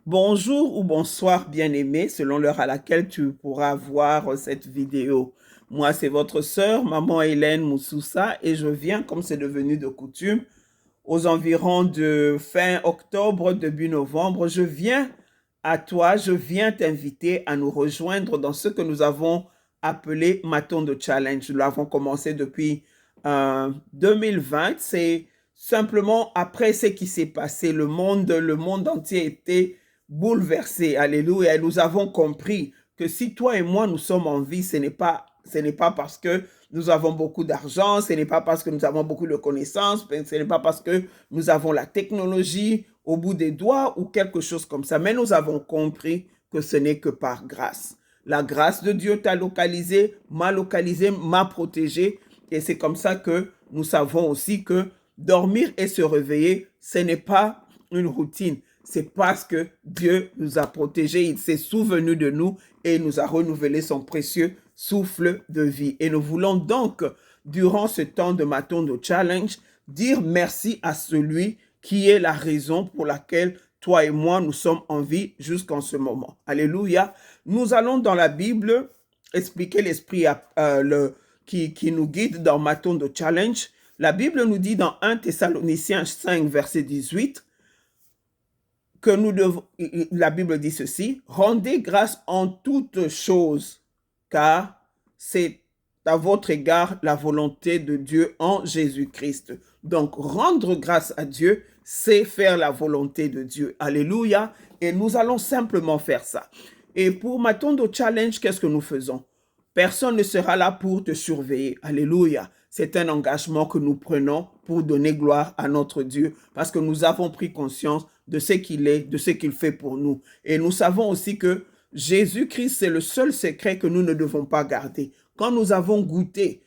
Bonjour ou bonsoir bien-aimé, selon l'heure à laquelle tu pourras voir cette vidéo. Moi, c'est votre sœur, maman Hélène Moussoussa, et je viens, comme c'est devenu de coutume, aux environs de fin octobre, début novembre. Je viens à toi, je viens t'inviter à nous rejoindre dans ce que nous avons appelé Matondo Challenge. Nous l'avons commencé depuis 2020. C'est simplement après ce qui s'est passé. Le monde entier était bouleversé. Alléluia. Et nous avons compris que si toi et moi nous sommes en vie, ce n'est pas parce que nous avons beaucoup d'argent, ce n'est pas parce que nous avons beaucoup de connaissances, ce n'est pas parce que nous avons la technologie au bout des doigts ou quelque chose comme ça, mais nous avons compris que ce n'est que par grâce. La grâce de Dieu t'a localisé, m'a protégé, et c'est comme ça que nous savons aussi que dormir et se réveiller, ce n'est pas une routine, c'est parce que Dieu nous a protégés, il s'est souvenu de nous et il nous a renouvelé son précieux souffle de vie. Et nous voulons donc, durant ce temps de Matondo Challenge, dire merci à celui qui est la raison pour laquelle toi et moi, nous sommes en vie jusqu'en ce moment. Alléluia. Nous allons dans la Bible expliquer l'esprit qui nous guide dans Matondo Challenge. La Bible nous dit dans 1 Thessaloniciens 5, verset 18, que nous devons, la Bible dit ceci, rendez grâce en toutes choses, car c'est à votre égard la volonté de Dieu en Jésus-Christ. Donc, rendre grâce à Dieu, c'est faire la volonté de Dieu. Alléluia. Et nous allons simplement faire ça. Et pour Matondo Challenge, qu'est-ce que nous faisons? Personne ne sera là pour te surveiller. Alléluia. C'est un engagement que nous prenons pour donner gloire à notre Dieu parce que nous avons pris conscience de ce qu'il est, de ce qu'il fait pour nous. Et nous savons aussi que Jésus-Christ, c'est le seul secret que nous ne devons pas garder. Quand nous avons goûté,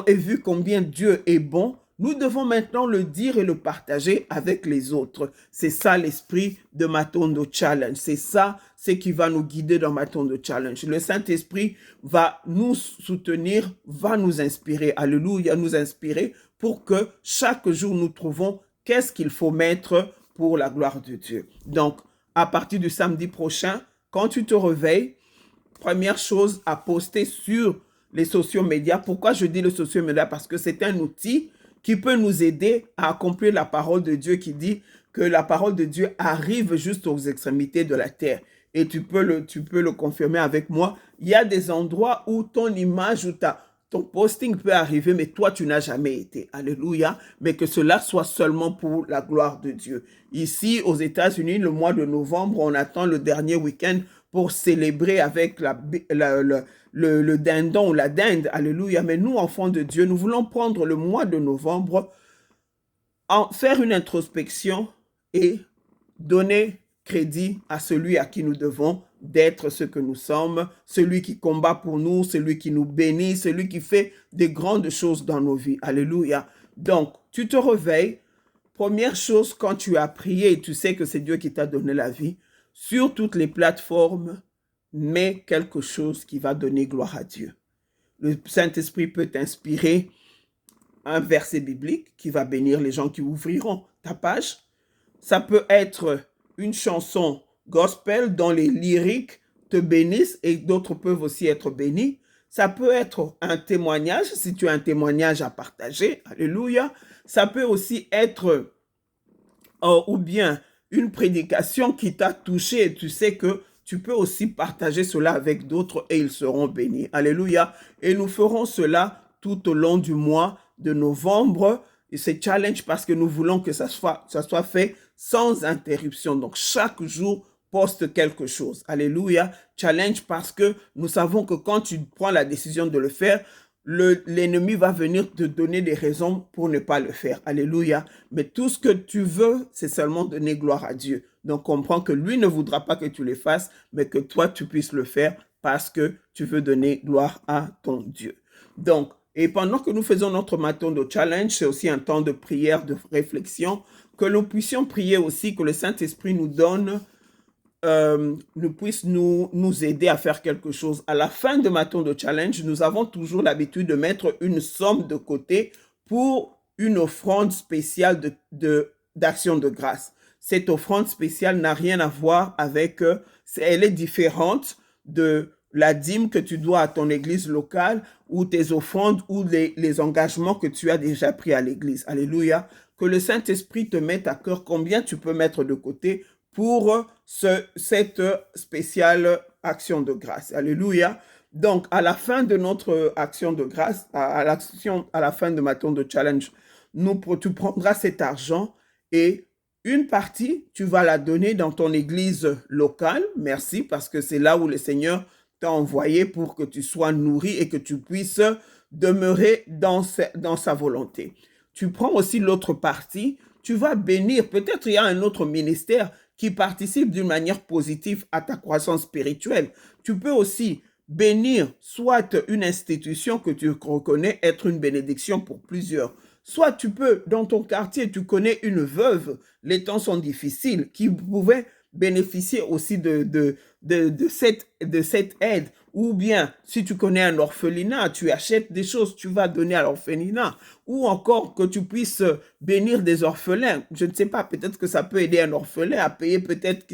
et vu combien Dieu est bon, nous devons maintenant le dire et le partager avec les autres. C'est ça l'esprit de Matondo Challenge. C'est ça ce qui va nous guider dans Matondo Challenge. Le Saint-Esprit va nous soutenir, va nous inspirer. Alléluia, nous inspirer pour que chaque jour nous trouvons qu'est-ce qu'il faut mettre pour la gloire de Dieu. Donc, à partir du samedi prochain, quand tu te réveilles, première chose à poster sur les sociaux médias. Pourquoi je dis les sociaux médias? Parce que c'est un outil qui peut nous aider à accomplir la parole de Dieu qui dit que la parole de Dieu arrive juste aux extrémités de la terre. Et tu peux le confirmer avec moi. Il y a des endroits où ton image ou ton posting peut arriver, mais toi, tu n'as jamais été. Alléluia. Mais que cela soit seulement pour la gloire de Dieu. Ici, aux États-Unis, le mois de novembre, on attend le dernier week-end pour célébrer avec le dindon ou la dinde. Alléluia. Mais nous, enfants de Dieu, nous voulons prendre le mois de novembre, faire une introspection et donner crédit à celui à qui nous devons d'être ce que nous sommes, celui qui combat pour nous, celui qui nous bénit, celui qui fait des grandes choses dans nos vies. Alléluia. Donc, tu te réveilles. Première chose, quand tu as prié et tu sais que c'est Dieu qui t'a donné la vie, sur toutes les plateformes, mets quelque chose qui va donner gloire à Dieu. Le Saint-Esprit peut t'inspirer un verset biblique qui va bénir les gens qui ouvriront ta page. Ça peut être une chanson gospel dont les lyriques te bénissent et d'autres peuvent aussi être bénis. Ça peut être un témoignage, si tu as un témoignage à partager. Alléluia. Ça peut aussi être ou bien une prédication qui t'a touché et tu sais que tu peux aussi partager cela avec d'autres et ils seront bénis. Alléluia. Et nous ferons cela tout au long du mois de novembre. Et c'est challenge parce que nous voulons que ça soit fait sans interruption. Donc, chaque jour, poste quelque chose. Alléluia. Challenge parce que nous savons que quand tu prends la décision de le faire, l'ennemi va venir te donner des raisons pour ne pas le faire. Alléluia. Mais tout ce que tu veux, c'est seulement donner gloire à Dieu. Donc, comprends que lui ne voudra pas que tu le fasses, mais que toi, tu puisses le faire parce que tu veux donner gloire à ton Dieu. Donc, et pendant que nous faisons notre Matondo Challenge, c'est aussi un temps de prière, de réflexion, que nous puissions prier aussi, que le Saint-Esprit nous donne, nous puisse nous aider à faire quelque chose. À la fin de Matondo Challenge, nous avons toujours l'habitude de mettre une somme de côté pour une offrande spéciale d'action de grâce. cette offrande spéciale n'a rien à voir avec, elle est différente de la dîme que tu dois à ton église locale ou tes offrandes ou les engagements que tu as déjà pris à l'église. Alléluia. Que le Saint-Esprit te mette à cœur combien tu peux mettre de côté pour cette spéciale action de grâce. Alléluia. Donc, à la fin de notre action de grâce, à la fin de ma tour de challenge, tu prendras cet argent et une partie, tu vas la donner dans ton église locale. Merci, parce que c'est là où le Seigneur t'a envoyé pour que tu sois nourri et que tu puisses demeurer dans sa volonté. Tu prends aussi l'autre partie, tu vas bénir. Peut-être il y a un autre ministère qui participe d'une manière positive à ta croissance spirituelle. Tu peux aussi bénir soit une institution que tu reconnais être une bénédiction pour plusieurs. Soit tu peux, dans ton quartier, tu connais une veuve, les temps sont difficiles, qui pouvait bénéficier aussi de cette aide. Ou bien, si tu connais un orphelinat, tu achètes des choses, tu vas donner à l'orphelinat. Ou encore que tu puisses bénir des orphelins. Je ne sais pas, peut-être que ça peut aider un orphelin à payer peut-être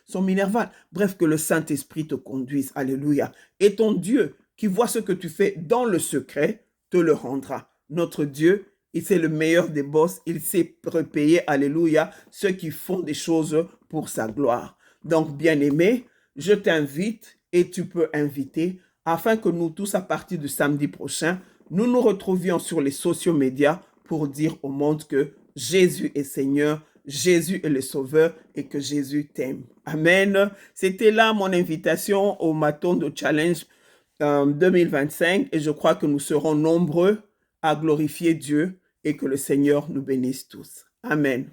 son minerval. Bref, que le Saint-Esprit te conduise. Alléluia. Et ton Dieu, qui voit ce que tu fais dans le secret, te le rendra. Notre Dieu, c'est le meilleur des boss. Il sait repayer, alléluia, ceux qui font des choses pour sa gloire. Donc, bien-aimé, je t'invite et tu peux inviter afin que nous tous, à partir du samedi prochain, nous nous retrouvions sur les sociaux médias pour dire au monde que Jésus est Seigneur, Jésus est le Sauveur et que Jésus t'aime. Amen. C'était là mon invitation au Matondo Challenge 2025 et je crois que nous serons nombreux à glorifier Dieu et que le Seigneur nous bénisse tous. Amen.